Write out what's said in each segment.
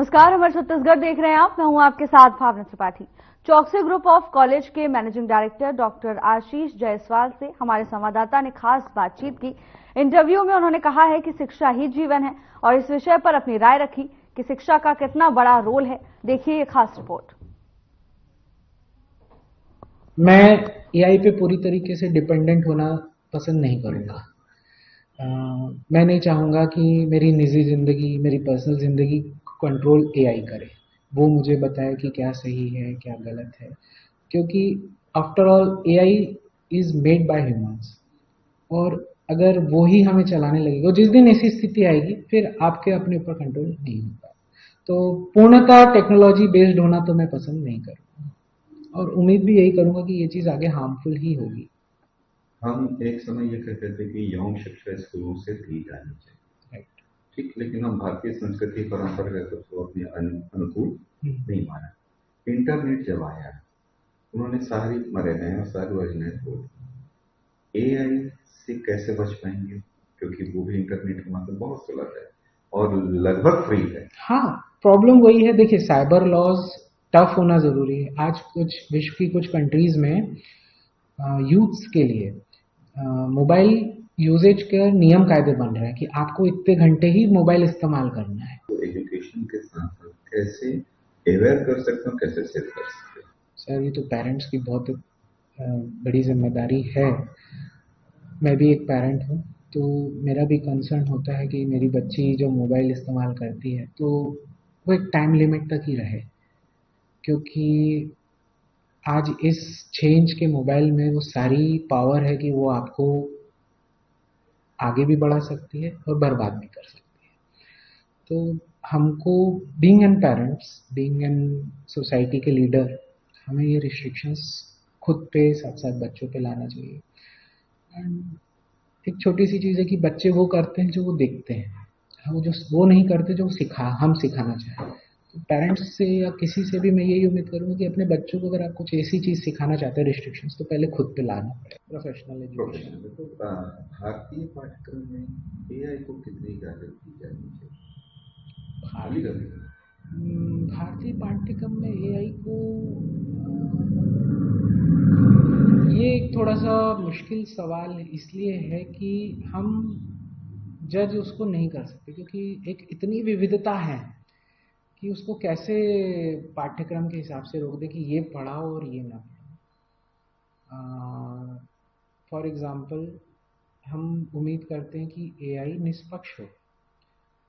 नमस्कार, हमारे छत्तीसगढ़ देख रहे हैं आप। मैं हूं आपके साथ भावना त्रिपाठी। चौकसी ग्रुप ऑफ कॉलेज के मैनेजिंग डायरेक्टर डॉक्टर आशीष जायसवाल से हमारे संवाददाता ने खास बातचीत की। इंटरव्यू में उन्होंने कहा है कि शिक्षा ही जीवन है और इस विषय पर अपनी राय रखी कि शिक्षा का कितना बड़ा रोल है। देखिए ये खास रिपोर्ट। मैं एआई पे पूरी तरीके से डिपेंडेंट होना पसंद नहीं करूंगा। मैं नहीं चाहूंगा कि मेरी निजी जिंदगी, मेरी पर्सनल जिंदगी कंट्रोल एआई करे, वो मुझे बताए कि क्या सही है क्या गलत है, क्योंकि after all AI is made by humans और अगर वो ही हमें चलाने लगेगा, जिस दिन ऐसी स्थिति आएगी फिर आपके अपने ऊपर कंट्रोल नहीं होगा। तो पूर्णतः टेक्नोलॉजी बेस्ड होना तो मैं पसंद नहीं करूंगा और उम्मीद भी यही करूंगा कि ये चीज आगे हार्मफुल ही होगी। हम एक समय ये कहते थे कि यौन शिक्षा स्कूलों से दी जानी चाहिए, ठीक, लेकिन हम भारतीय संस्कृति परंपरा को अपने अनुकूल नहीं माना। इंटरनेट जब आया उन्होंने सारी मर्यादाएं और सारी योजनाएं तोड़ दी। एआई से कैसे बच पाएंगे, क्योंकि वो भी इंटरनेट के मतलब बहुत सुलभ है और लगभग फ्री है। हाँ, प्रॉब्लम वही है। देखिए, साइबर लॉज टफ होना जरूरी है। आज कुछ विश्व की कुछ कंट्रीज में यूथ्स के लिए मोबाइल यूजेज के नियम कायदे बन रहे हैं कि आपको इतने घंटे ही मोबाइल इस्तेमाल करना है। तो एजुकेशन के साथ साथ कैसे अवेयर कर सकते हो, कैसे सेव कर सकते हो? सर, ये तो पेरेंट्स की बहुत बड़ी जिम्मेदारी है। मैं भी एक पेरेंट हूँ, तो मेरा भी कंसर्न होता है कि मेरी बच्ची जो मोबाइल इस्तेमाल करती है तो वो एक टाइम लिमिट तक ही रहे, क्योंकि आज इस चेंज के मोबाइल में वो सारी पावर है कि वो आपको आगे भी बढ़ा सकती है और बर्बाद भी कर सकती है। तो हमको being an parents, being an society के लीडर, हमें ये रिस्ट्रिक्शंस खुद पे साथ साथ बच्चों पे लाना चाहिए। एंड एक छोटी सी चीज़ है कि बच्चे वो करते हैं जो वो देखते हैं, वो नहीं करते जो हम सिखाना चाहें। तो पेरेंट्स से या किसी से भी मैं यही उम्मीद करूंगा कि अपने बच्चों को अगर आप कुछ ऐसी चीज़ सिखाना चाहते हैं रिस्ट्रिक्शंस, तो पहले खुद पे लाना पड़ेगा। Professional education. तो भारतीय पाठ्यक्रम में एआई को कितनी इजाजत दी जानी चाहिए? भारतीय पाठ्यक्रम में एआई को ये एक थोड़ा सा मुश्किल सवाल इसलिए है कि हम जज उसको नहीं कर सकते, क्योंकि एक इतनी विविधता है कि उसको कैसे पाठ्यक्रम के हिसाब से रोक दे कि ये पढ़ाओ और ये ना पढ़ाओ। फॉर एग्जाम्पल, हम उम्मीद करते हैं कि एआई निष्पक्ष हो,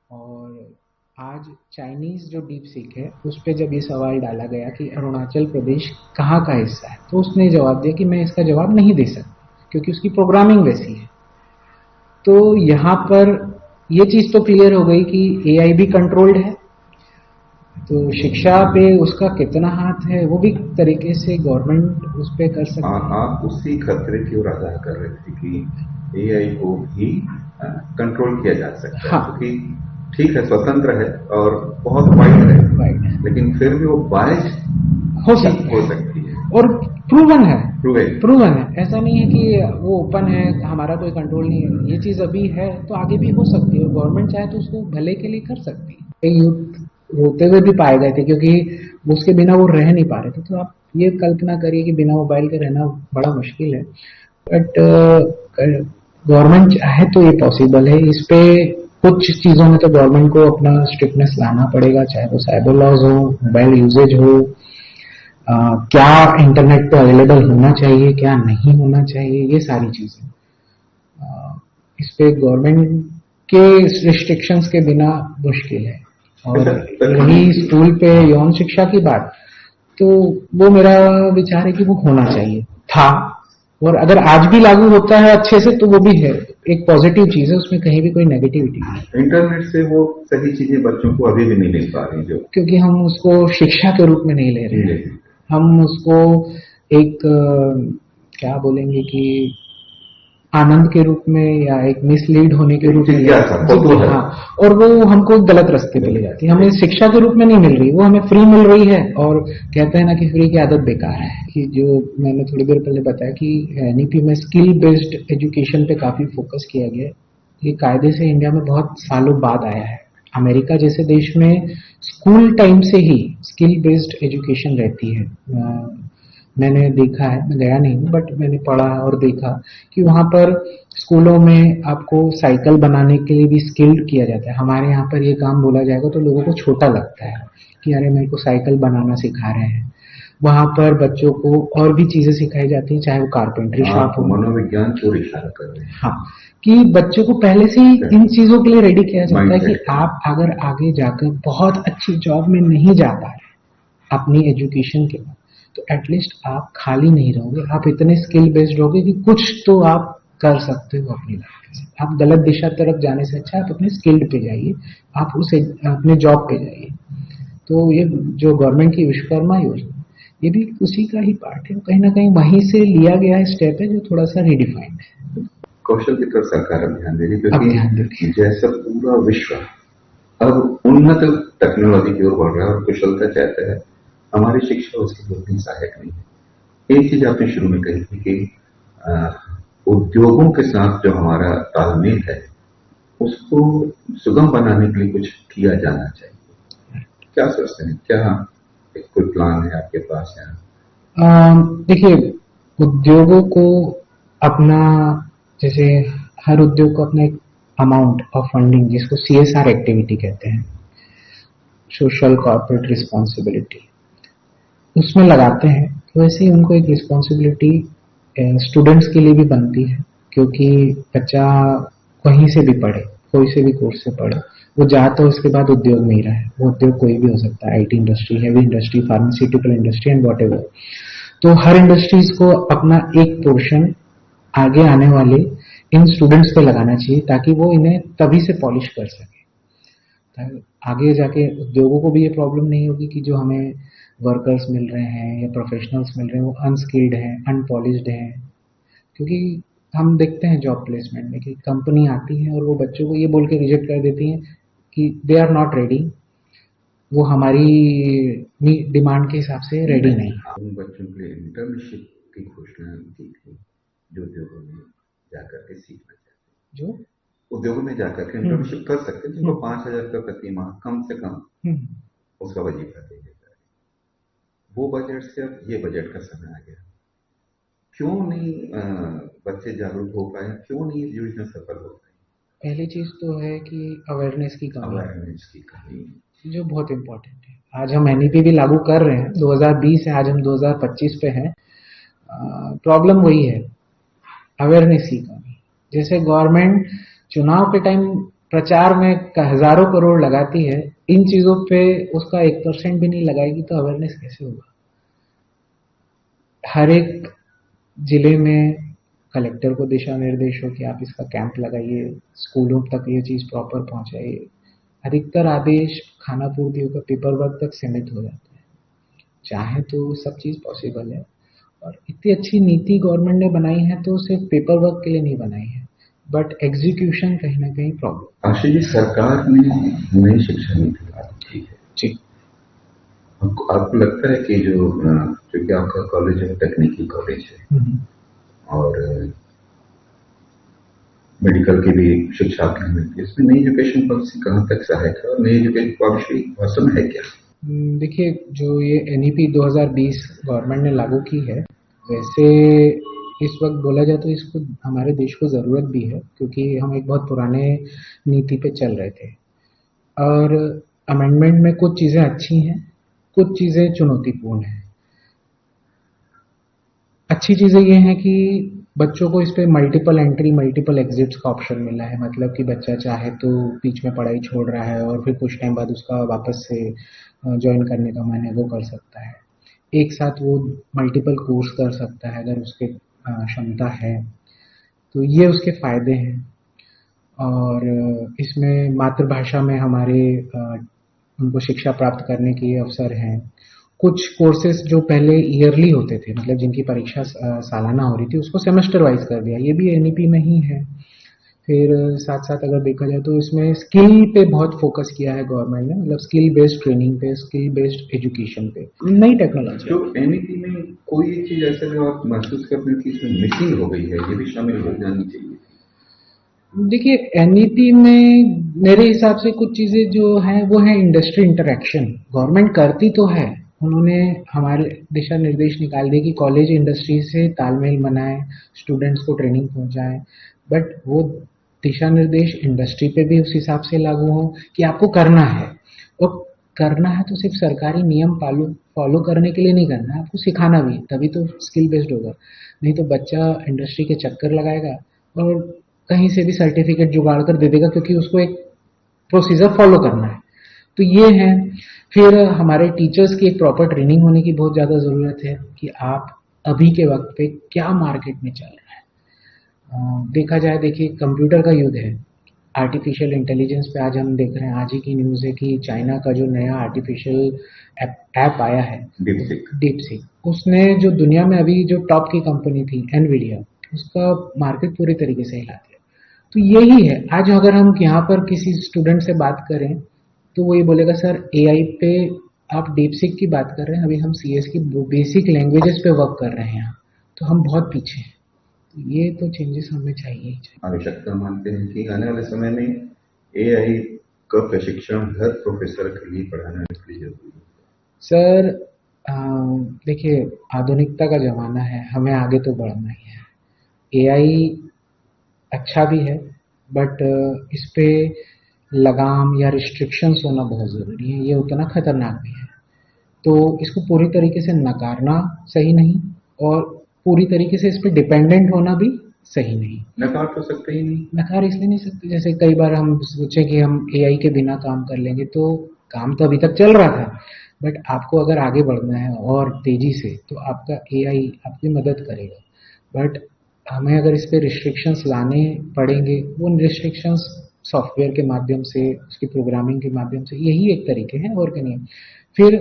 और आज चाइनीज जो डीप सीक है उस पर जब ये सवाल डाला गया कि अरुणाचल प्रदेश कहाँ का हिस्सा है, तो उसने जवाब दिया कि मैं इसका जवाब नहीं दे सकता क्योंकि उसकी प्रोग्रामिंग वैसी है। तो यहाँ पर ये चीज तो क्लियर हो गई कि एआई भी कंट्रोल्ड है, तो शिक्षा पे उसका कितना हाथ है वो भी तरीके से गवर्नमेंट उस पे कर सकती है। आप उसी खतरे की ओर आगाह कर रहे थे कि एआई को भी कंट्रोल किया जा सकता है। हाँ, क्योंकि ठीक है, स्वतंत्र है और बहुत वाइड है, लेकिन फिर भी वो बायस हो सकती है और प्रूवन है। ऐसा नहीं है कि वो ओपन है, हमारा कोई कंट्रोल नहीं है। ये चीज अभी है तो आगे भी हो सकती है, और गवर्नमेंट चाहे तो उसको भले के लिए कर सकती है। यूथ रोते हुए भी पाए गए थे क्योंकि उसके बिना वो रह नहीं पा रहे थे। तो आप ये कल्पना करिए कि बिना मोबाइल के रहना बड़ा मुश्किल है, बट गवर्नमेंट चाहे तो ये पॉसिबल है। इस पे कुछ चीजों में तो गवर्नमेंट को अपना स्ट्रिक्टनेस लाना पड़ेगा, चाहे वो साइबर लॉज हो, मोबाइल यूजेज हो, क्या इंटरनेट पे अवेलेबल होना चाहिए क्या नहीं होना चाहिए, ये सारी चीजें इस पे गवर्नमेंट के रिस्ट्रिक्शंस के बिना मुश्किल है। और रही स्कूल पे यौन शिक्षा की बात, तो वो मेरा विचार है कि वो होना चाहिए था, और अगर आज भी लागू होता है अच्छे से तो वो भी है एक पॉजिटिव चीज है, उसमें कहीं भी कोई नेगेटिविटी नहीं। इंटरनेट से वो सही चीजें बच्चों को अभी भी नहीं मिल पा रही, जो क्योंकि हम उसको शिक्षा के रूप में नहीं ले रहे हैं, हम उसको एक क्या बोलेंगे कि आनंद के रूप में या एक मिसलीड होने के रूप में। हाँ, और वो हमको गलत रास्ते पे ले जाती है। हमें शिक्षा के रूप में नहीं मिल रही, वो हमें फ्री मिल रही है। और कहते हैं ना कि फ्री की आदत बेकार है, कि जो मैंने थोड़ी देर पहले बताया कि एनईपी में स्किल बेस्ड एजुकेशन पे काफी फोकस किया गया। ये कायदे से इंडिया में बहुत सालों बाद आया है। अमेरिका जैसे देश में स्कूल टाइम से ही स्किल बेस्ड एजुकेशन रहती है। मैंने देखा है, मैं गया नहीं हूँ बट मैंने पढ़ा और देखा कि वहाँ पर स्कूलों में आपको साइकिल बनाने के लिए भी स्किल्ड किया जाता है। हमारे यहाँ पर ये काम बोला जाएगा तो लोगों को छोटा लगता है कि अरे मेरे को साइकिल बनाना सिखा रहे हैं। वहाँ पर बच्चों को और भी चीजें सिखाई जाती हैं, चाहे वो कारपेंटरी शॉप हो, मनोविज्ञान की ओर इशारा कर रहे हैं। हाँ, कि बच्चों को पहले से ही इन चीजों के लिए रेडी किया जाता है कि आप अगर आगे जाकर बहुत अच्छी जॉब में नहीं जा पा रहे अपनी एजुकेशन के बाद, तो एटलीस्ट आप खाली नहीं रहोगे, आप इतने स्किल बेस्ड रहोगे कि कुछ तो आप कर सकते हो अपनी लाइफ से। आप गलत दिशा तरफ जाने से अच्छा आप अपने स्किल्ड पे जाइए, आप उसे अपने जॉब पे जाइए। तो ये जो गवर्नमेंट की विश्वकर्मा योजना, ये भी उसी का ही पार्ट है, कहीं ना कहीं वहीं से लिया गया स्टेप है जो थोड़ा सा रिडिफाइंड है। कौशल की तरफ सरकार अब ध्यान दे रही है, क्योंकि जैसा पूरा विश्व अब उन्नत टेक्नोलॉजी की ओर बढ़ रहा है और कुशलता चाहता है, हमारी शिक्षा उसके लिए उतनी सहायक नहीं है। एक चीज आपने शुरू में कही थी कि उद्योगों के साथ जो हमारा तालमेल है उसको सुगम बनाने के लिए कुछ किया जाना चाहिए। क्या सोचते हैं, क्या कोई प्लान है आपके पास यहाँ? देखिए, उद्योगों को अपना, जैसे हर उद्योग को अपना एक अमाउंट ऑफ फंडिंग, जिसको CSR एक्टिविटी कहते हैं, सोशल कॉर्पोरेट रिस्पॉन्सिबिलिटी, उसमें लगाते हैं। तो वैसे ही उनको एक रिस्पॉन्सिबिलिटी स्टूडेंट्स के लिए भी बनती है, क्योंकि बच्चा कहीं से भी पढ़े, कोई से भी कोर्स से पढ़े, वो जाता है उसके बाद उद्योग में ही रहा है। वो उद्योग कोई भी हो सकता है, IT industry, heavy industry, pharmaceutical industry and what ever. तो हर इंडस्ट्रीज को अपना एक पोर्शन आगे आने वाले इन स्टूडेंट्स पे लगाना चाहिए, ताकि वो इन्हें तभी से पॉलिश कर सके। आगे जाके उद्योगों को भी ये प्रॉब्लम नहीं होगी कि जो हमें वर्कर्स मिल रहे हैं या प्रोफेशनल्स मिल रहे हैं वो अनस्किल्ड हैं, अनपॉलिश्ड हैं। क्योंकि हम देखते हैं जॉब प्लेसमेंट में कि कंपनी आती है और वो बच्चों को ये बोल के रिजेक्ट कर देती है कि दे आर नॉट रेडी, वो हमारी डिमांड के हिसाब से रेडी नहीं। उन बच्चों के लिए इंटर्नशिप की घोषणा की थी जो उद्योगों में जाकर के सीखना चाहते हैं, जो उद्योगों में जाकर के इंटर्नशिप कर सकते हैं, जिनको 5,000 रुपये प्रति माह कम से कम उसका वजीफा दे देता है। वो बजट से अब ये बजट का समय आ गया। क्यों नहीं बच्चे जागरूक हो पाए, क्यों नहीं इस योजना सफल हो पाए? पहली चीज तो है कि अवेयरनेस की कमी, जो बहुत इंपॉर्टेंट है। आज हम NEP भी लागू कर रहे हैं, 2020 है, आज हम 2025 पे हैं। प्रॉब्लम वही है, अवेयरनेस की कमी। जैसे गवर्नमेंट चुनाव के टाइम प्रचार में हजारों करोड़ लगाती है, इन चीजों पे उसका 1% भी नहीं लगाएगी तो अवेयरनेस कैसे होगा? हर एक जिले में कलेक्टर को दिशा निर्देश हो कि आप इसका कैंप लगाइए, स्कूलों तक ये चीज प्रॉपर पहुंचाइए। अधिकतर आदेश खाना पूर्ति होकर पेपर वर्क तक सीमित हो जाते हैं। चाहे तो सब चीज पॉसिबल है, और इतनी अच्छी नीति गवर्नमेंट ने बनाई है तो सिर्फ पेपर वर्क के लिए नहीं बनाई है, बट एग्जीक्यूशन कहीं ना कहीं प्रॉब्लम। आशीष जी, सरकार ने नई शिक्षा नीति लाई है जी, आपको लगता है कि जो क्योंकि आपका कॉलेज है तकनीकी कॉलेज है और मेडिकल की भी शिक्षा आपकी मिलती है, इसमें नई एजुकेशन पॉलिसी कहाँ तक सहायक है और नई एजुकेशन पॉलिसी वास्तव में है क्या? देखिए, जो ये NEP 2020 गवर्नमेंट ने लागू की है, वैसे इस वक्त बोला जाए तो इसको हमारे देश को ज़रूरत भी है, क्योंकि हम एक बहुत पुराने नीति पे चल रहे थे और अमेंडमेंट में कुछ चीज़ें अच्छी हैं, कुछ चीज़ें चुनौतीपूर्ण हैं। अच्छी चीज़ें ये हैं कि बच्चों को इस पे मल्टीपल एंट्री मल्टीपल एग्जिट्स का ऑप्शन मिला है। मतलब कि बच्चा चाहे तो बीच में पढ़ाई छोड़ रहा है और फिर कुछ टाइम बाद उसका वापस से ज्वाइन करने का मन है वो कर सकता है। एक साथ वो मल्टीपल कोर्स कर सकता है अगर उसके क्षमता है, तो ये उसके फायदे हैं। और इसमें मातृभाषा में हमारे उनको शिक्षा प्राप्त करने के अवसर हैं। कुछ कोर्सेज जो पहले ईयरली होते थे, मतलब जिनकी परीक्षा सालाना हो रही थी, उसको सेमेस्टर वाइज कर दिया, ये भी NEP में ही है। फिर साथ साथ अगर देखा जाए तो इसमें स्किल पे बहुत फोकस किया है गवर्नमेंट ने, मतलब स्किल बेस्ड ट्रेनिंग पे, स्किल बेस्ड एजुकेशन पे, नई टेक्नोलॉजी। तो NEP में कोई चीज ऐसा जो आप महसूस करते हैं कि इसमें मिसिंग हो गई है, ये भी शामिल हो जानी चाहिए? देखिए एनईपी में मेरे हिसाब से कुछ चीजें जो हैं वो है इंडस्ट्री इंटरेक्शन। गवर्नमेंट करती तो है, उन्होंने हमारे दिशा निर्देश निकाल दिए कि कॉलेज इंडस्ट्री से तालमेल बनाए, स्टूडेंट्स को ट्रेनिंग पहुंचाएं, बट वो दिशा निर्देश इंडस्ट्री पे भी उस हिसाब से लागू हो कि आपको करना है, और करना है तो सिर्फ सरकारी नियम फॉलो करने के लिए नहीं करना है, आपको सिखाना भी, तभी तो स्किल बेस्ड होगा। नहीं तो बच्चा इंडस्ट्री के चक्कर लगाएगा और कहीं से भी सर्टिफिकेट जुगाड़ कर दे देगा, क्योंकि उसको एक प्रोसीजर फॉलो करना है। तो ये है। फिर हमारे टीचर्स की एक प्रॉपर ट्रेनिंग होने की बहुत ज़्यादा ज़रूरत है कि आप अभी के वक्त पे क्या मार्केट में चल रहा है। देखा जाए, देखिए कंप्यूटर का युग है, आर्टिफिशियल इंटेलिजेंस पे आज हम देख रहे हैं, आज ही की न्यूज़ है कि चाइना का जो नया आर्टिफिशियल ऐप आया है डीपसीक, उसने जो दुनिया में अभी जो टॉप की कंपनी थी एनवीडिया, उसका मार्केट पूरी तरीके से हिला दिया। तो यही है, आज अगर हम यहाँ पर किसी स्टूडेंट से बात करें तो वो ये बोलेगा सर एआई पे आप डीपसीक की बात कर रहे हैं, अभी हम सीएस की बेसिक लैंग्वेजेस पे वर्क कर रहे हैं यहाँ, तो हम बहुत पीछे हैं। तो ये तो चेंजेस हमें चाहिए ही चाहिए। आवश्यकता मानते हैं कि आने वाले समय में एआई का प्रशिक्षण हर प्रोफेसर के लिए पढ़ाना के लिए जरूरी है। सर देखिए आधुनिकता का जमाना है, हमें आगे तो बढ़ना ही है। एआई अच्छा भी है, बट इस पे लगाम या रिस्ट्रिक्शंस होना बहुत ज़रूरी है, ये उतना खतरनाक भी है। तो इसको पूरी तरीके से नकारना सही नहीं, और पूरी तरीके से इस पे डिपेंडेंट होना भी सही नहीं। नकार तो सकते ही नहीं, नकार इसलिए नहीं सकते, जैसे कई बार हम सोचे कि हम एआई के बिना काम कर लेंगे, तो काम तो अभी तक चल रहा था, बट आपको अगर आगे बढ़ना है और तेजी से, तो आपका एआई आपकी मदद करेगा। बट हमें अगर इस पे रिस्ट्रिक्शंस लाने पड़ेंगे, वो रिस्ट्रिक्शंस सॉफ्टवेयर के माध्यम से, उसकी प्रोग्रामिंग के माध्यम से, यही एक तरीके हैं और क्या नहीं। फिर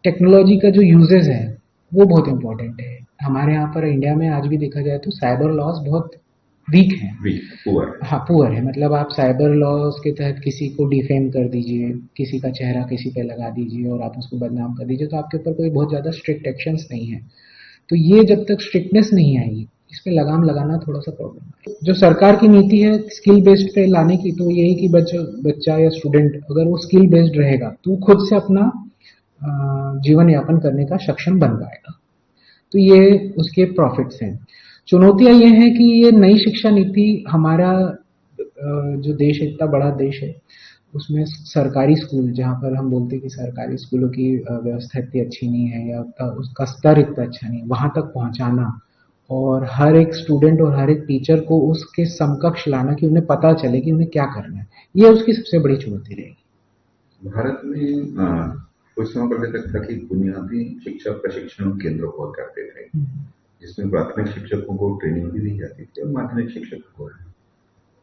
टेक्नोलॉजी का जो यूजेस है वो बहुत इंपॉर्टेंट है। हमारे यहाँ पर इंडिया में आज भी देखा जाए तो साइबर लॉज बहुत वीक हैं, पुअर है। मतलब आप साइबर लॉज के तहत किसी को डिफेम कर दीजिए, किसी का चेहरा किसी पे लगा दीजिए और आप उसको बदनाम कर दीजिए, तो आपके ऊपर कोई बहुत ज़्यादा स्ट्रिक्ट एक्शंस नहीं है। तो ये जब तक स्ट्रिक्टनेस नहीं आएगी, इस पे लगाम लगाना थोड़ा सा प्रॉब्लम है। जो सरकार की नीति है स्किल बेस्ड पे लाने की, तो यही कि बच्चा या स्टूडेंट अगर वो स्किल बेस्ड रहेगा तो खुद से अपना जीवन यापन करने का सक्षम बन पाएगा। तो ये उसके प्रॉफिट्स हैं। चुनौतियां ये हैं कि ये नई शिक्षा नीति, हमारा जो देश है इतना बड़ा देश है, उसमें सरकारी स्कूल, जहाँ पर हम बोलते हैं कि सरकारी स्कूलों की व्यवस्था इतनी अच्छी नहीं है या उसका स्तर इतना अच्छा नहीं है, वहाँ तक पहुँचाना और हर एक स्टूडेंट और हर एक टीचर को उसके समकक्ष लाना कि उन्हें पता चले कि उन्हें क्या करना है, ये उसकी सबसे बड़ी चुनौती रहेगी। भारत में कुछ समय पहले तक था कि बुनियादी शिक्षा प्रशिक्षण केंद्र हुआ करते थे, जिसमें प्राथमिक शिक्षकों को ट्रेनिंग भी दी जाती थी और माध्यमिक शिक्षकों को।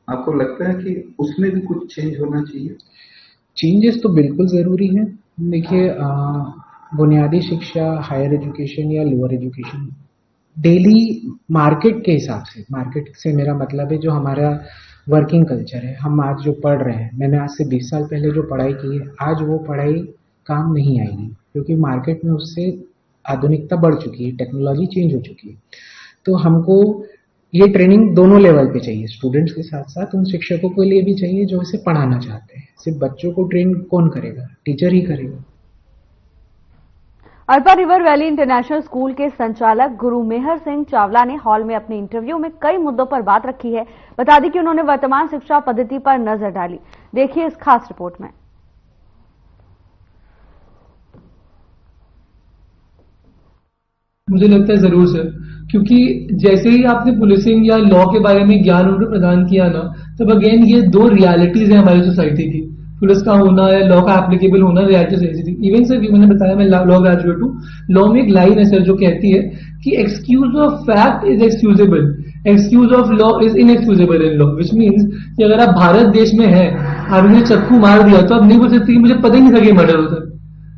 आपको लगता है कि उसमें भी कुछ चेंज होना चाहिए? चेंजेस तो बिल्कुल ज़रूरी है। देखिए बुनियादी शिक्षा, हायर एजुकेशन या लोअर एजुकेशन, डेली मार्केट के हिसाब से, मार्केट से मेरा मतलब है जो हमारा वर्किंग कल्चर है, हम आज जो पढ़ रहे हैं, मैंने आज से 20 साल पहले जो पढ़ाई की है, आज वो पढ़ाई काम नहीं आएगी, क्योंकि मार्केट में उससे आधुनिकता बढ़ चुकी है, टेक्नोलॉजी चेंज हो चुकी है। तो हमको ये ट्रेनिंग दोनों लेवल पे चाहिए, स्टूडेंट्स के साथ साथ उन शिक्षकों के लिए भी चाहिए जो इसे पढ़ाना चाहते हैं। सिर्फ बच्चों को ट्रेन कौन करेगा? टीचर ही करेगा। Arpa river valley international school के संचालक गुरु मेहर सिंह चावला ने हॉल में अपने इंटरव्यू में कई मुद्दों पर बात रखी है। बता दें कि उन्होंने वर्तमान शिक्षा पद्धति पर नजर डाली। देखिए इस खास रिपोर्ट में। मुझे लगता है जरूर सर, क्योंकि जैसे ही आपने पुलिसिंग या लॉ के बारे में ज्ञान उनको प्रदान किया ना, तब अगेन ये दो रियलिटीज है हमारी सोसाइटी की, पुलिस का होना या लॉ का एप्लीकेबल होना रियलिटी थी। इवन सर मैंने बताया मैं लॉ ग्रेजुएट हूँ, लॉ में एक लाइन है सर जो कहती है कि excuse of fact is excusable, excuse of law is inexcusable in law, which means कि अगर आप भारत देश में है, आपने चक्कू मार दिया तो आप नहीं बोल सकते कि मुझे पता ही नहीं था कि मर्डर होता है।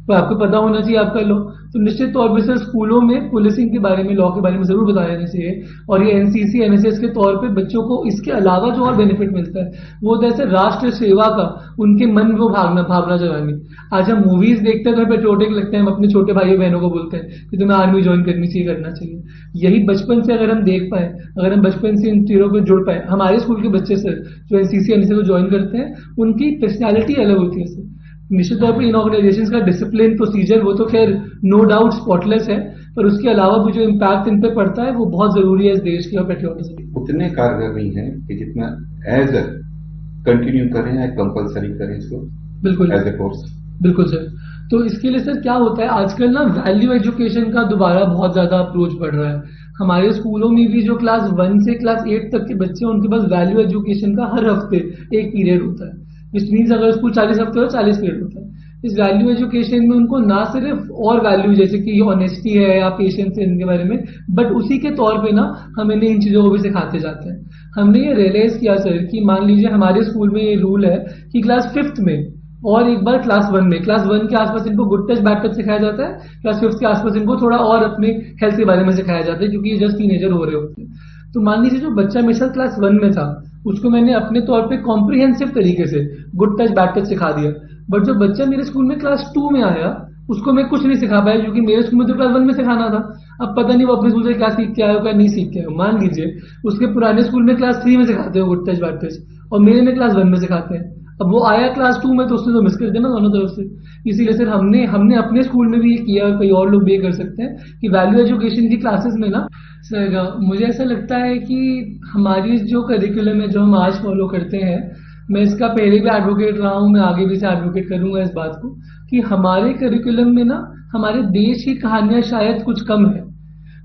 तो आपको पता होना चाहिए, आप कर लो। तो निश्चित तौर पर सर स्कूलों में पुलिसिंग के बारे में, लॉ के बारे में जरूर बताया जाना चाहिए। और ये एनसीसी एनएसएस के तौर पे बच्चों को इसके अलावा जो और बेनिफिट मिलता है वो जैसे राष्ट्र सेवा का उनके मन में वो भावना जगानी। आज हम मूवीज देखते हैं तो पेट्रियोटिक लगते हैं, हम अपने छोटे भाइयों बहनों को बोलते हैं कि तुम्हें आर्मी ज्वाइन करनी चाहिए, करना चाहिए। यही बचपन से अगर हम देख पाए, अगर हम बचपन से इन चीजों को जुड़ पाए, हमारे स्कूल के बच्चे सर जो एनसीसी एनएसएस को ज्वाइन करते हैं उनकी पर्सनैलिटी अलग होती है सर। निश्चित तौर पर इन ऑर्गेनाइजेशंस का डिसिप्लिन प्रोसीजर वो तो खैर नो डाउट स्पॉटलेस है, पर उसके अलावा भी जो इम्पैक्ट इन पे पड़ता है वो बहुत जरूरी है इस देश की और पेट्रियोटिज्म। उतने कारगर नहीं है कि जितना एज अ कंटिन्यू करें या कंपलसरी करें इसको, बिल्कुल एज ए कोर्स। बिल्कुल सर। तो इसके लिए सर क्या होता है आजकल ना, वैल्यू एजुकेशन का दोबारा बहुत ज्यादा अप्रोच बढ़ रहा है। हमारे स्कूलों में भी जो क्लास 1 से क्लास 8 तक के बच्चे हैं उनके पास वैल्यू एजुकेशन का हर हफ्ते एक पीरियड होता है। विच मीन्स अगर स्कूल 40 हफ्ते हो 40 पीरियड होता है। इस वैल्यू एजुकेशन में उनको ना सिर्फ और वैल्यू जैसे कि ऑनेस्टी है या पेशेंस है इनके बारे में, बट उसी के तौर पे ना हम इन्हें इन चीजों को भी सिखाते जाते हैं। हमने ये रियलाइज किया सर कि मान लीजिए हमारे स्कूल में ये रूल है कि क्लास 5th में और एक बार क्लास 1 में, क्लास 1 के आसपास इनको गुड टच बैड टच सिखाया जाता है, क्लास 5th के आसपास इनको थोड़ा और अपने हेल्थ के बारे में सिखाया जाता है क्योंकि ये जस्ट टीनेजर हो रहे होते हैं। तो मान लीजिए जो बच्चा मेरे साथ क्लास 1 में था उसको मैंने अपने तौर पे कॉम्प्रिहेंसिव तरीके से गुड टच बैड टच सिखा दिया, बट जो बच्चा मेरे स्कूल में क्लास 2 में आया उसको मैं कुछ नहीं सिखा पाया क्योंकि मेरे स्कूल में तो क्लास 1 में सिखाना था। अब पता नहीं वो अपने स्कूल से क्या सीख के आया हो क्या नहीं सीख के आया हो। मान लीजिए उसके पुराने स्कूल में क्लास 3 में सिखाते हो गुड टच बैड टच और मेरे में क्लास 1 में सिखाते हैं। अब वो आया क्लास 2 में तो उसने तो मिस कर दिया ना दोनों तरफ से। इसीलिए सर हमने अपने स्कूल में भी ये किया और कई और लोग भी ये कर सकते हैं कि वैल्यू एजुकेशन की क्लासेस में ना सर मुझे ऐसा लगता है कि हमारी जो करिकुलम है जो हम आज फॉलो करते हैं, मैं इसका पहले भी एडवोकेट रहा हूं, मैं आगे भी से एडवोकेट करूंगा इस बात को कि हमारे करिकुलम में ना हमारे देश की कहानियां शायद कुछ कम है।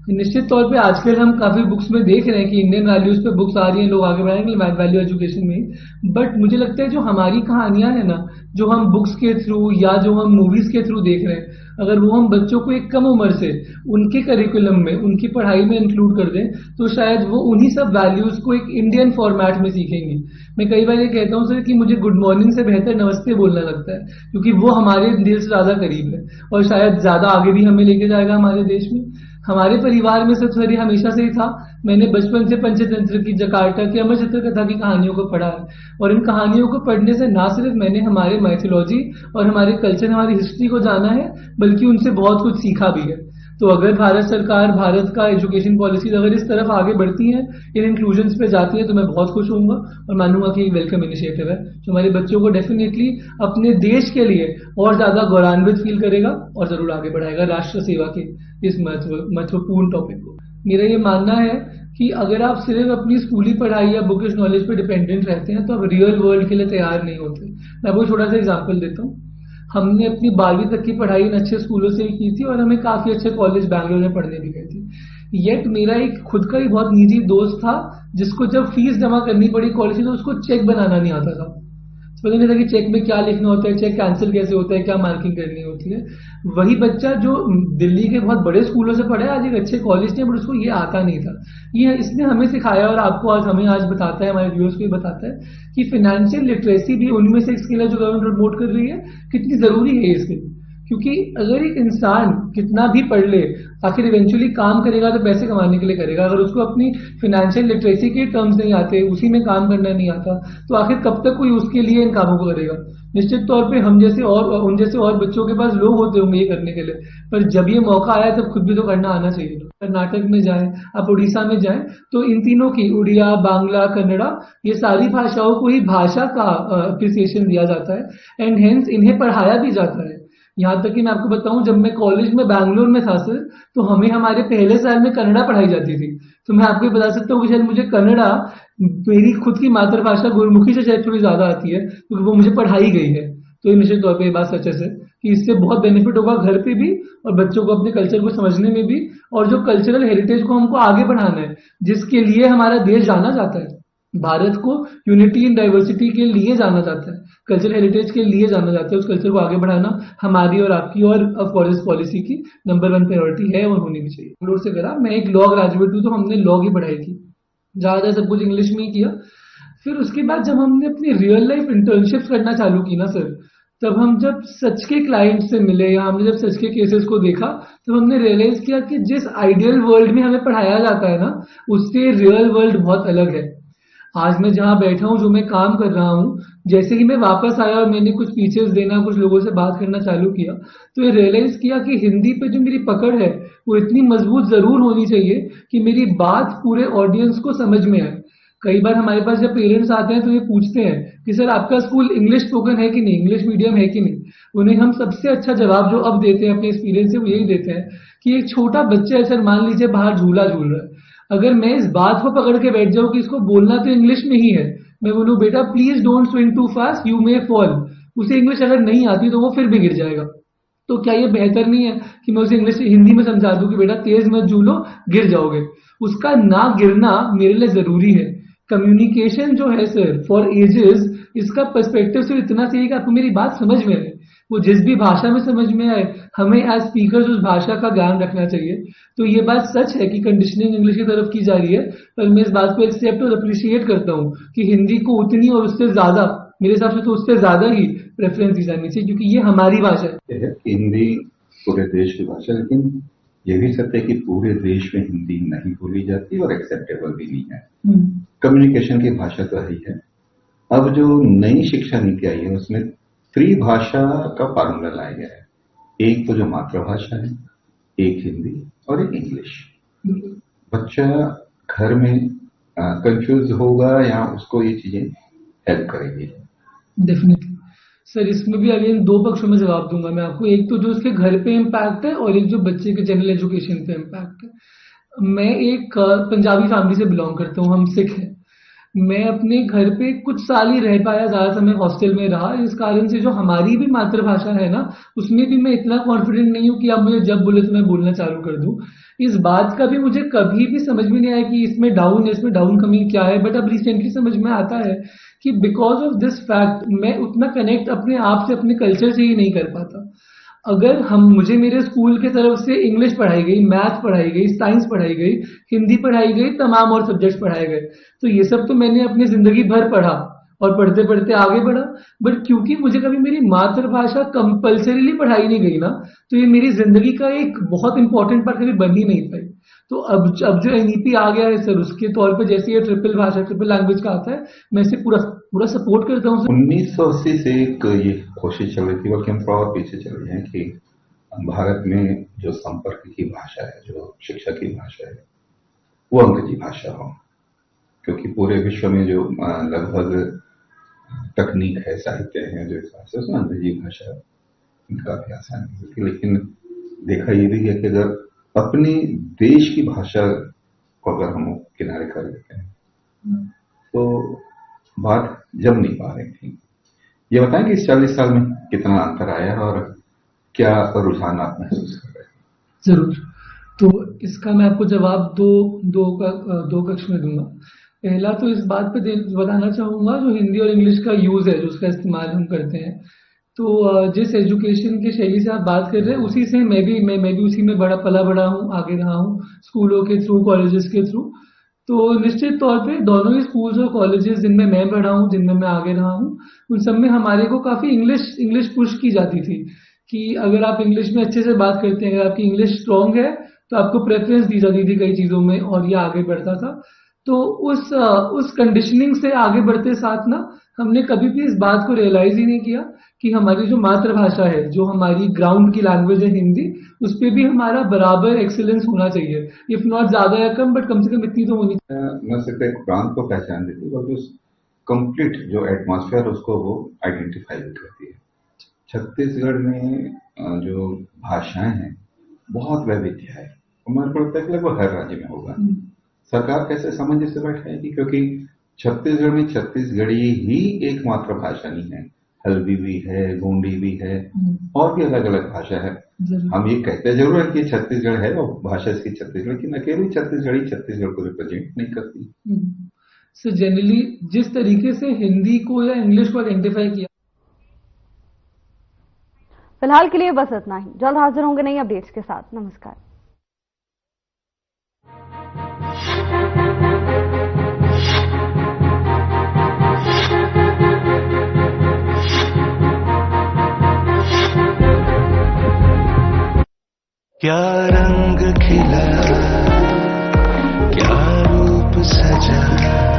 निश्चित तौर पे आजकल हम काफी बुक्स में देख रहे हैं कि इंडियन वैल्यूज पे बुक्स आ रही हैं, लोग आगे बढ़ाएंगे वैल्यू एजुकेशन में, बट मुझे लगता है जो हमारी कहानियां हैं ना जो हम बुक्स के थ्रू या जो हम मूवीज के थ्रू देख रहे हैं, अगर वो हम बच्चों को एक कम उम्र से उनके करिकुलम में उनकी पढ़ाई में इंक्लूड कर दें तो शायद वो उन्हीं सब वैल्यूज को एक इंडियन फॉर्मेट में सीखेंगे। मैं कई बार ये कहता हूँ सर कि मुझे गुड मॉर्निंग से बेहतर नमस्ते बोलना लगता है क्योंकि वो हमारे दिल से ज्यादा करीब है और शायद ज्यादा आगे भी हमें लेके जाएगा हमारे देश में। हमारे परिवार में सर सर हमेशा से ही था, मैंने बचपन से पंचतंत्र की, जकार्ता की, अमर चित्र कथा की कहानियों को पढ़ा है और इन कहानियों को पढ़ने से ना सिर्फ मैंने हमारे माइथोलॉजी और हमारे कल्चर हमारी हिस्ट्री को जाना है बल्कि उनसे बहुत कुछ सीखा भी है। तो अगर भारत सरकार, भारत का एजुकेशन पॉलिसीज अगर इस तरफ आगे बढ़ती हैं, इन इंक्लूजन्स पे जाती है तो मैं बहुत खुश होऊंगा और मानूंगा कि वेलकम इनिशिएटिव है जो हमारे बच्चों को डेफिनेटली अपने देश के लिए और ज्यादा गौरवान्वित फील करेगा और जरूर आगे बढ़ाएगा राष्ट्र सेवा के इस महत्वपूर्ण टॉपिक को। मेरा ये मानना है कि अगर आप सिर्फ अपनी स्कूली पढ़ाई या बुकिश नॉलेज पे डिपेंडेंट रहते हैं तो आप रियल वर्ल्ड के लिए तैयार नहीं होते। मैं आपको छोटा सा एग्जांपल देता हूँ। हमने अपनी 12वीं तक की पढ़ाई इन अच्छे स्कूलों से ही की थी और हमें काफी अच्छे कॉलेज बैंगलोर में पढ़ने भी गए थे। येट मेरा एक खुद का ही बहुत निजी दोस्त था जिसको जब फीस जमा करनी पड़ी कॉलेज तो उसको चेक बनाना नहीं आता था। पता नहीं था कि चेक में क्या लिखना होता है, चेक कैंसिल कैसे होता है, क्या मार्किंग करनी होती है। वही बच्चा जो दिल्ली के बहुत बड़े स्कूलों से पढ़ा है, आज एक अच्छे कॉलेज में, बट उसको ये आता नहीं था। ये इसने हमें सिखाया और आपको आज हमें आज बताता है, हमारे व्यूअर्स को भी बताता है कि फाइनेंशियल लिटरेसी भी उनमें से एक स्किल है जो गवर्नमेंट प्रमोट कर रही है, कितनी जरूरी है ये स्किल। क्योंकि अगर एक इंसान कितना भी पढ़ ले आखिर इवेंचुअली काम करेगा तो पैसे कमाने के लिए करेगा। अगर उसको अपनी फाइनेंशियल लिटरेसी के टर्म्स नहीं आते, उसी में काम करना नहीं आता, तो आखिर कब तक कोई उसके लिए इन कामों को करेगा। निश्चित तौर पे हम जैसे और उन जैसे और बच्चों के पास लोग होते होंगे ये करने के लिए, पर जब ये मौका आया तब खुद भी तो करना आना चाहिए। कर्नाटक में जाए, आप उड़ीसा में जाए तो इन तीनों की, उड़िया, बांग्ला, कन्नड़ा, ये सारी भाषाओं को ही भाषा का अप्रिसिएशन दिया जाता है एंड हेंस इन्हें पढ़ाया भी जाता है। यहाँ तक कि मैं आपको बताऊं, जब मैं कॉलेज में बैंगलोर में था सर, तो हमें हमारे पहले साल में कन्नड़ा पढ़ाई जाती थी। तो मैं आपको बता सकता हूँ कि शायद मुझे कन्नड़ा मेरी खुद की मातृभाषा गुरुमुखी से शायद थोड़ी ज्यादा आती है क्योंकि वो मुझे पढ़ाई गई है। तो ये निश्चित तौर पर ये बात सच है सर कि इससे बहुत बेनिफिट होगा घर पे भी और बच्चों को अपने कल्चर को समझने में भी, और जो कल्चरल हेरिटेज को हमको आगे बढ़ाना है जिसके लिए हमारा देश जाना जाता है। भारत को यूनिटी इन डाइवर्सिटी के लिए जाना जाता है, कल्चरल हेरिटेज के लिए जाना जाता है। उस कल्चर को आगे बढ़ाना हमारी और आपकी और फॉरेस्ट पॉलिसी की नंबर 1 प्रायोरिटी है और होनी भी चाहिए। बैंगलोर से करा, मैं एक लॉ ग्रेजुएट हूँ तो हमने लॉ की पढ़ाई की, ज्यादा सब कुछ इंग्लिश में ही किया। फिर उसके बाद जब हमने अपनी रियल लाइफ इंटर्नशिप्स करना चालू की ना सर, तब हम जब सच के क्लाइंट से मिले या हमने जब सच के केसेस को देखा, तब हमने रियलाइज किया कि जिस आइडियल वर्ल्ड में हमें पढ़ाया जाता है ना, उससे रियल वर्ल्ड बहुत अलग है। आज मैं जहां बैठा हूं, जो मैं काम कर रहा हूं, जैसे ही मैं वापस आया और मैंने कुछ स्पीचेस देना, कुछ लोगों से बात करना चालू किया, तो ये रियलाइज किया कि हिंदी पे जो मेरी पकड़ है वो इतनी मजबूत जरूर होनी चाहिए कि मेरी बात पूरे ऑडियंस को समझ में आए। कई बार हमारे पास जब पेरेंट्स आते हैं तो ये पूछते हैं कि सर आपका स्कूल इंग्लिश स्पोकन है कि नहीं, इंग्लिश मीडियम है कि नहीं। उन्हें हम सबसे अच्छा जवाब जो अब देते हैं अपने एक्सपीरियंस से वो यही देते हैं कि एक छोटा बच्चा है सर, मान लीजिए बाहर झूला झूल रहा है, अगर मैं इस बात को पकड़ के बैठ जाऊं कि इसको बोलना तो इंग्लिश में ही है, मैं बोलूं बेटा please don't swing too fast, you may fall, उसे इंग्लिश अगर नहीं आती तो वो फिर भी गिर जाएगा। तो क्या ये बेहतर नहीं है कि मैं उसे इंग्लिश हिंदी में समझा दूं कि बेटा तेज मत झूलो, गिर जाओगे। उसका ना गिरना मेरे लिए जरूरी है। कम्युनिकेशन जो है सर फॉर एजेस, इसका पर्सपेक्टिव सिर्फ इतना चाहिए कि आपको मेरी बात समझ में आए, वो जिस भी भाषा में समझ में आए, हमें एज स्पीकर्स उस भाषा का ज्ञान रखना चाहिए। तो ये बात सच है कि कंडीशनिंग इंग्लिश की तरफ की जा रही है, पर मैं इस बात को एक्सेप्ट और अप्रिशिएट करता हूँ कि हिंदी को उतनी और उससे ज्यादा, मेरे हिसाब से तो उससे ज्यादा ही प्रेफरेंस दी जानी चाहिए, क्योंकि ये हमारी भाषा है। हिंदी पूरे देश की भाषा, लेकिन ये भी सत्य है कि पूरे देश में हिंदी नहीं बोली जाती और एक्सेप्टेबल भी नहीं है। कम्युनिकेशन की भाषा तो ही है। अब जो नई शिक्षा नीति आई है उसमें त्रिभाषा का फार्मूला लाया गया है। एक तो जो मातृभाषा है, एक हिंदी और एक इंग्लिश। बच्चा घर में कंफ्यूज होगा या उसको ये चीजें हेल्प करेंगी? डेफिनेटली सर, इसमें भी अगेन दो पक्षों में जवाब दूंगा मैं आपको। एक तो जो उसके घर पे इम्पैक्ट है और एक जो बच्चे के जनरल एजुकेशन पे इम्पैक्ट है। मैं एक पंजाबी फैमिली से बिलोंग करता हूँ, हम सिख हैं। मैं अपने घर पे कुछ साल ही रह पाया, ज्यादा समय हॉस्टल में रहा। इस कारण से जो हमारी भी मातृभाषा है ना, उसमें भी मैं इतना कॉन्फिडेंट नहीं हूँ कि आप मुझे जब बोले तो मैं बोलना चालू कर दूं। इस बात का भी मुझे कभी भी समझ में नहीं आया कि इसमें डाउन कमिंग क्या है, बट अब रिसेंटली समझ में आता है कि बिकॉज ऑफ दिस फैक्ट मैं उतना कनेक्ट अपने आप से, अपने कल्चर से ही नहीं कर पाता। अगर मुझे मेरे स्कूल की तरफ से इंग्लिश पढ़ाई गई, मैथ पढ़ाई गई, साइंस पढ़ाई गई, हिंदी पढ़ाई गई, तमाम और सब्जेक्ट्स पढ़ाए गए, तो ये सब तो मैंने अपनी जिंदगी भर पढ़ा और पढ़ते पढ़ते आगे बढ़ा। बट क्योंकि मुझे कभी मेरी मातृभाषा कंपल्सरीली पढ़ाई नहीं गई ना, तो ये मेरी जिंदगी का एक बहुत इंपॉर्टेंट पार्ट कभी बन ही नहीं पाई। तो अब जो एनईपी आ गया है सर, उसके तौर पे जैसे ये ट्रिपल भाषा, ट्रिपल लैंग्वेज का आता है, मैं इसे पूरा सपोर्ट करता हूँ। 1980 से एक ये कोशिश चल रही थी, बल्कि हम थोड़ा पीछे चले जाएं, कि भारत में जो संपर्क की भाषा है, जो शिक्षा की भाषा है, वो अंग्रेजी भाषा हो, क्योंकि पूरे विश्व में जो लगभग तकनीक है, साहित्य है, जो हिसाब से उसमें अंग्रेजी भाषा काफी आसान होती है। लेकिन देखा ये भी है कि अगर अपने देश की भाषा को अगर हम किनारे कर देते हैं तो बात जम नहीं पा रही थी। ये बताएं कि इस 40 साल में कितना अंतर आया और क्या रुझान आप महसूस कर रहे हैं? जरूर। तो इसका मैं आपको जवाब दो कक्ष में दूंगा। पहला तो इस बात पे बताना चाहूंगा, जो हिंदी और इंग्लिश का यूज है, जो उसका इस्तेमाल हम करते हैं, तो जिस एजुकेशन की शैली से आप बात कर रहे हैं, उसी से मैं भी उसी में पला बड़ा हूँ, आगे रहा हूँ, स्कूलों के थ्रू, कॉलेजेस के थ्रू। तो निश्चित तौर पे दोनों ही स्कूल्स और कॉलेजेस जिनमें मैं पढ़ा हूँ, जिनमें मैं आगे रहा हूँ, उन सब में हमारे को काफी इंग्लिश पुश की जाती थी कि अगर आप इंग्लिश में अच्छे से बात करते हैं, अगर आपकी इंग्लिश स्ट्रांग है, तो आपको प्रेफरेंस दी जाती थी कई चीजों में, और ये आगे बढ़ता था। तो उस कंडीशनिंग से आगे बढ़ते साथ ना, हमने कभी भी इस बात को रियलाइज ही नहीं किया कि हमारी जो मातृभाषा है, जो हमारी ग्राउंड की लैंग्वेज है हिंदी, उस पर भी हमारा बराबर एक्सीलेंस होना चाहिए, इफ नॉट ज्यादा या कम, बट कम से कम इतनी तो होनी चाहिए। न सिर्फ एक प्रांत को पहचान देती, बल्कि उस कंप्लीट जो एटमॉस्फेयर उसको वो आइडेंटिफाई भी करती है। छत्तीसगढ़ में जो भाषाएं हैं, बहुत वैविध्य है, हमारे को लगता है कि लगभग हर राज्य में होगा। सरकार कैसे सामंजस्य से बैठाएगी, क्योंकि छत्तीसगढ़ में छत्तीसगढ़ी ही एकमात्र भाषा नहीं है, हल्बी भी है, गोंडी भी है, और भी अलग अलग भाषा है। हम ये कहते जरूर है कि छत्तीसगढ़ है और भाषा इसकी छत्तीसगढ़, लेकिन अकेली छत्तीसगढ़ी छत्तीसगढ़ को रिप्रेजेंट नहीं करती। सो जनरली जिस तरीके से हिंदी को या इंग्लिश को आइडेंटिफाई किया। फिलहाल के लिए बस इतना ही। जल्द हाजिर होंगे नई अपडेट्स के साथ। नमस्कार। क्या रंग खिला, क्या रूप सजा।